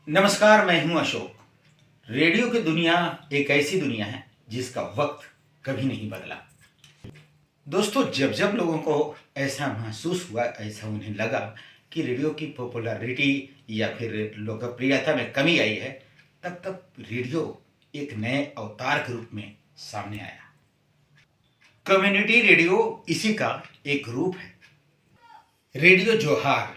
नमस्कार, मैं हूं अशोक। रेडियो की दुनिया एक ऐसी दुनिया है जिसका वक्त कभी नहीं बदला। दोस्तों, जब जब लोगों को ऐसा महसूस हुआ, ऐसा उन्हें लगा कि रेडियो की पॉपुलैरिटी या फिर लोकप्रियता में कमी आई है, तब तब रेडियो एक नए अवतार के रूप में सामने आया। कम्युनिटी रेडियो इसी का एक रूप है। रेडियो जोहार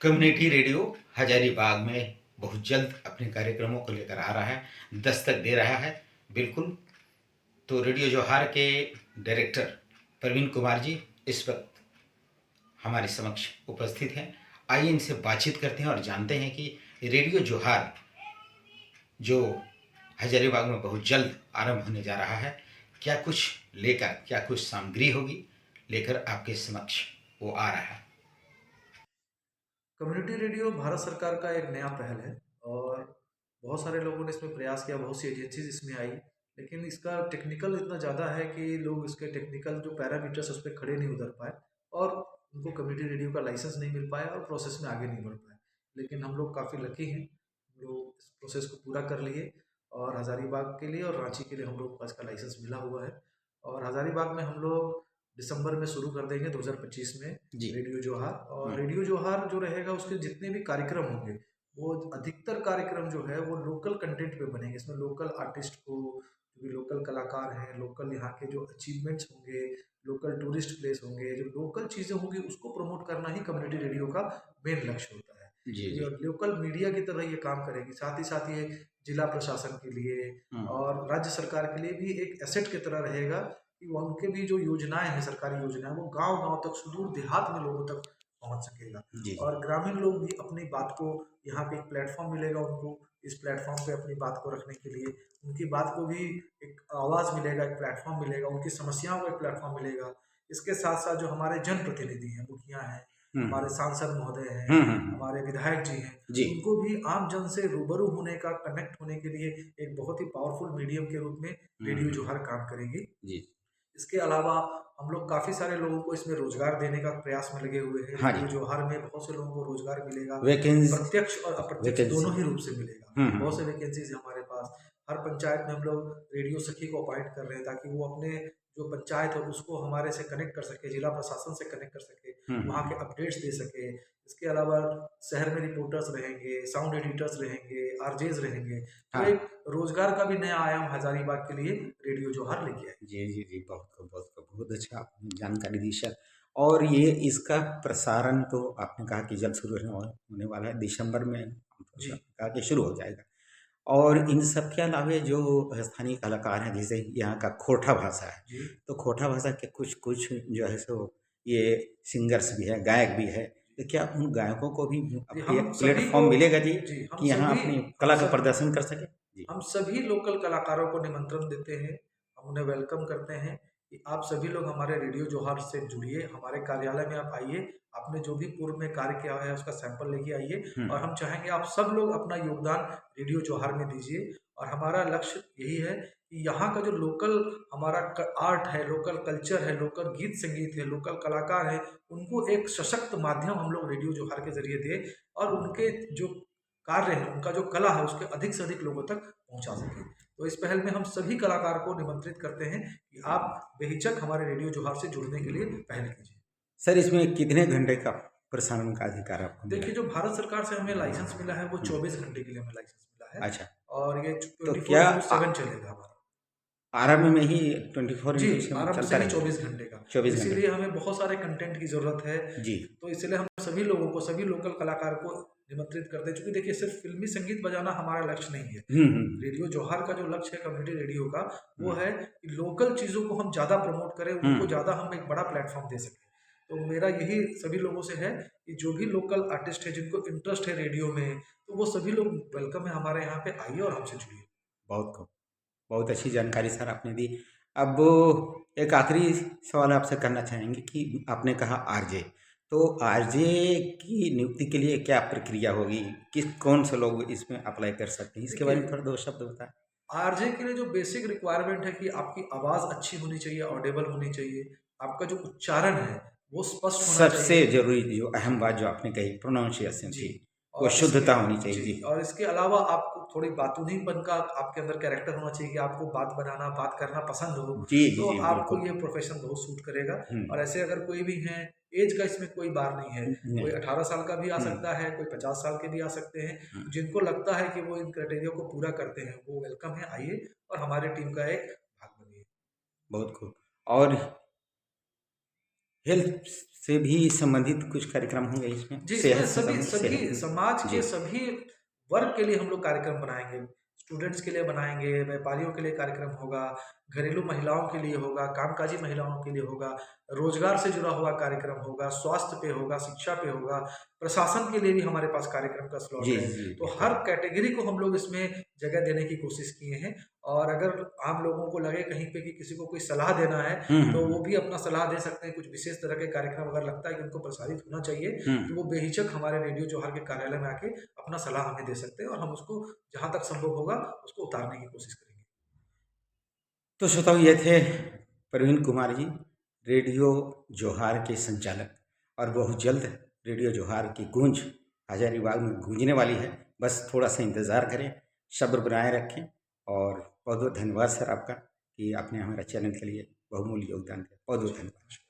कम्युनिटी रेडियो हजारीबाग में बहुत जल्द अपने कार्यक्रमों को लेकर आ रहा है, दस्तक दे रहा है। बिल्कुल। तो रेडियो जोहार के डायरेक्टर प्रवीण कुमार जी इस वक्त हमारे समक्ष उपस्थित हैं। आइए इनसे बातचीत करते हैं और जानते हैं कि रेडियो जोहार जो हजारीबाग में बहुत जल्द आरंभ होने जा रहा है, क्या कुछ सामग्री होगी लेकर आपके समक्ष वो आ रहा है। कम्युनिटी रेडियो भारत सरकार का एक नया पहल है और बहुत सारे लोगों ने इसमें प्रयास किया, बहुत सी एजेंसीज इसमें आई, लेकिन इसका टेक्निकल इतना ज़्यादा है कि लोग इसके टेक्निकल जो पैरामीटर्स उस पर खड़े नहीं उतर पाए और उनको कम्युनिटी रेडियो का लाइसेंस नहीं मिल पाया और प्रोसेस में आगे नहीं बढ़ पाए। लेकिन हम लोग काफ़ी लकी हैं, हम लोग इस प्रोसेस को पूरा कर लिए और हज़ारीबाग के लिए और रांची के लिए हम लोग को इसका लाइसेंस मिला हुआ है। और हज़ारीबाग में हम लोग दिसंबर में शुरू कर देंगे 2025 में जी। रेडियो जोहार। और रेडियो जोहार जो रहेगा उसके जितने भी कार्यक्रम होंगे वो अधिकतर कार्यक्रम जो है वो लोकल कंटेंट पे बनेंगे। इसमें लोकल आर्टिस्ट को, जो भी लोकल कलाकार हैं, लोकल यहाँ के जो अचीवमेंट्स होंगे, लोकल टूरिस्ट प्लेस होंगे, जो लोकल चीज़ें होंगी उसको प्रमोट करना ही कम्युनिटी रेडियो का मेन लक्ष्य होता है। जी ये जी। लोकल मीडिया की तरह ये काम करेगी, साथ ही साथ ये जिला प्रशासन के लिए और राज्य सरकार के लिए भी एक एसेट की तरह रहेगा कि वो उनके भी जो योजनाएं हैं, सरकारी योजनाएं, वो गांव-गांव तक, सुदूर देहात में लोगों तक पहुंच सकेगा। जी जी। और ग्रामीण लोग भी अपनी बात को, यहाँ पे एक प्लेटफॉर्म मिलेगा उनको, इस प्लेटफॉर्म पे अपनी बात को रखने के लिए, उनकी बात को भी एक आवाज़ मिलेगा, एक प्लेटफॉर्म मिलेगा, उनकी समस्याओं को एक प्लेटफॉर्म मिलेगा। इसके साथ साथ जो हमारे जनप्रतिनिधि हैं, मुखिया हैं, हमारे सांसद महोदय हैं, हमारे विधायक जी हैं, जी उनको भी आम जन से रूबरू होने का, कनेक्ट होने के लिए एक बहुत ही पावरफुल मीडियम के रूप में रेडियो जोहर काम करेगी। जी। इसके अलावा हम लोग काफ़ी सारे लोगों को इसमें रोजगार देने का प्रयास में लगे हुए हैं। हाँ रेडियो जी। जोहार में बहुत से लोगों को रोजगार मिलेगा, वैकेंस प्रत्यक्ष और अप्रत्यक्ष वैकेंसी। दोनों ही रूप से मिलेगा। बहुत से वैकेंसीज है हमारे पास। हर पंचायत में हम लोग रेडियो सखी को अपॉइंट कर रहे हैं ताकि वो अपने जो पंचायत है उसको हमारे से कनेक्ट कर सके, जिला प्रशासन से कनेक्ट कर सके, वहाँ के अपडेट्स दे सके। इसके अलावा शहर में रिपोर्टर्स रहेंगे, साउंड एडिटर्स रहेंगे, आरजेज रहेंगे। तो हाँ। एक रोजगार का भी नया आयाम हजारीबाग के लिए रेडियो जोहार लेके आए। जी जी जी, बहुत खूब बहुत खूब, बहुत अच्छा आपने जानकारी दी सर। और ये इसका प्रसारण तो आपने कहा कि जल्द शुरू होने वाला है, दिसंबर में जी। कहा कि शुरू हो जाएगा। और इन सब के अलावे जो स्थानीय कलाकार हैं, जैसे यहाँ का खोटा भाषा है, जी। तो खोटा भाषा के कुछ कुछ जो है सो ये सिंगर्स भी है, गायक भी है, तो क्या उन गायकों को भी जी, एक हम सभी को, प्लेटफॉर्म मिलेगा जी, जी, हम कि यहाँ सभी अपनी हम कला का सब प्रदर्शन कर सके? जी हम सभी लोकल कलाकारों को निमंत्रण देते हैं। हम उन्हें वेलकम करते हैं कि आप सभी लोग हमारे रेडियो जोहार से जुड़िए, हमारे कार्यालय में आप आइए, आपने जो भी पूर्व में कार्य किया है उसका सैंपल लेके आइए और हम चाहेंगे आप सब लोग अपना योगदान रेडियो जोहार में दीजिए। और हमारा लक्ष्य यही है कि यहाँ का जो लोकल हमारा आर्ट है, लोकल कल्चर है, लोकल गीत संगीत है, लोकल कलाकार है, उनको एक सशक्त माध्यम हम लोग रेडियो जोहार के जरिए दें और उनके जो कार्य है, उनका जो कला है, उसके अधिक से अधिक लोगों तक पहुंचा सकें। तो इस पहल में हम सभी कलाकार को निमंत्रित करते हैं कि आप बेहिचक हमारे रेडियो जोहार से जुड़ने के लिए पहल कीजिए। सर, इसमें कितने घंटे का प्रसारण का अधिकार आपको मिला देखिए, है? जो भारत सरकार से हमें लाइसेंस मिला है वो 24 घंटे के लिए हमें लाइसेंस मिला है अच्छा। और ये तो 24 क्या इंटू 7 चलेगा हमारा। आरंभ में ही 24 जी, इंटू 7 आराम से चलता ही रहेगा? 24 घंटे का। 24 घंटे। इसीलिए हमें बहुत सारे कंटेंट की ज़रूरत है। जी। तो इसलिए हम सभी लोगों को, सभी लोकल कलाकार को निमंत्रित करते हैं, क्योंकि देखिए सिर्फ फ़िल्मी संगीत बजाना हमारा लक्ष्य नहीं है। रेडियो जोहार का जो लक्ष्य है कम्युनिटी रेडियो का, वो है कि लोकल चीज़ों को हम ज़्यादा प्रमोट करें, उनको ज़्यादा हम एक बड़ा प्लेटफ़ॉर्म दे सकें। तो मेरा यही सभी लोगों से है कि जो भी लोकल आर्टिस्ट है, जिनको इंटरेस्ट है रेडियो में, तो वो सभी लोग वेलकम है हमारे यहाँ पे, आइए और हमसे जुड़िए। बहुत खूब, बहुत अच्छी जानकारी सर आपने दी। अब एक आखिरी सवाल आपसे करना चाहेंगे कि आपने कहा आरजे, तो आरजे की नियुक्ति के लिए क्या प्रक्रिया होगी? कौन से लोग इसमें अप्लाई कर सकते हैं? इसके बारे में देखिए, थोड़ा 2 शब्द बताएँ। आरजे के लिए जो बेसिक रिक्वायरमेंट है कि आपकी आवाज़ अच्छी होनी चाहिए, ऑडिबल होनी चाहिए, आपका जो उच्चारण है वो स्पष्ट होना सबसे चाहिए। ज़रूरी जो अहम बात जो आपने कही, प्रोनाउंसिएशन जी। की। वो और शुद्धता इसके होनी चाहिए जी, जी। और इसके अलावा आपको थोड़ी बातूनीपन का आपके अंदर कैरेक्टर होना चाहिए कि आपको बात बनाना, बात करना पसंद हो, जी, जी, तो जी, आपको बिल्कुल। ये प्रोफ़ेशन बहुत सूट करेगा। हुँ, और ऐसे अगर कोई भी हैं, ऐज का इसमें कोई बार नहीं है। कोई नहीं। 18 साल का भी आ हुँ, सकता है, कोई 50 साल के भी आ सकते हैं। हाँ, जिनको लगता है कि वो इन क्राइटेरिया को पूरा करते हैं, वो वेलकम है, आइए और हमारी टीम का एक भाग बनिए। बहुत खूब। और हेल्थ से भी संबंधित कुछ कार्यक्रम होंगे इसमें? जी, इसमें सेहत से सभी संबंधित सभी सेहत समाज में? के जी। सभी वर्ग के लिए हम लोग कार्यक्रम बनाएँगे। स्टूडेंट्स के लिए बनाएँगे, व्यापारियों के लिए कार्यक्रम होगा, घरेलू महिलाओं के लिए होगा, कामकाजी महिलाओं के लिए होगा, रोज़गार से जुड़ा हुआ कार्यक्रम होगा, स्वास्थ्य पे होगा, शिक्षा पे होगा, प्रशासन के लिए भी हमारे पास कार्यक्रम का स्लॉट जी, है। जी, तो हर बेहतरीन। कैटेगरी को हम लोग इसमें जगह देने की कोशिश किए हैं। और अगर आम लोगों को लगे कहीं पे कि किसी को कोई सलाह देना है, हुँ, हुँ, तो वो हुँ। भी अपना सलाह दे सकते हैं। कुछ विशेष तरह के कार्यक्रम अगर लगता है कि उनको प्रसारित होना चाहिए, हुँ। तो वो बेहिचक हमारे रेडियो जौहर के कार्यालय में आके अपना सलाह हमें दे सकते हैं और हम उसको जहाँ तक संभव होगा उसको उतारने की कोशिश करेंगे। तो श्रोताओ ये थे प्रवीण कुमार जी, रेडियो जोहार के संचालक। और बहुत जल्द रेडियो जोहार की गूंज हजारीबाग में गूंजने वाली है। बस थोड़ा-सा इंतज़ार करें, सब्र बनाए रखें। और बहुत-बहुत धन्यवाद सर आपका कि आपने हमारे चैनल के लिए बहुमूल्य योगदान दिया। बहुत-बहुत धन्यवाद।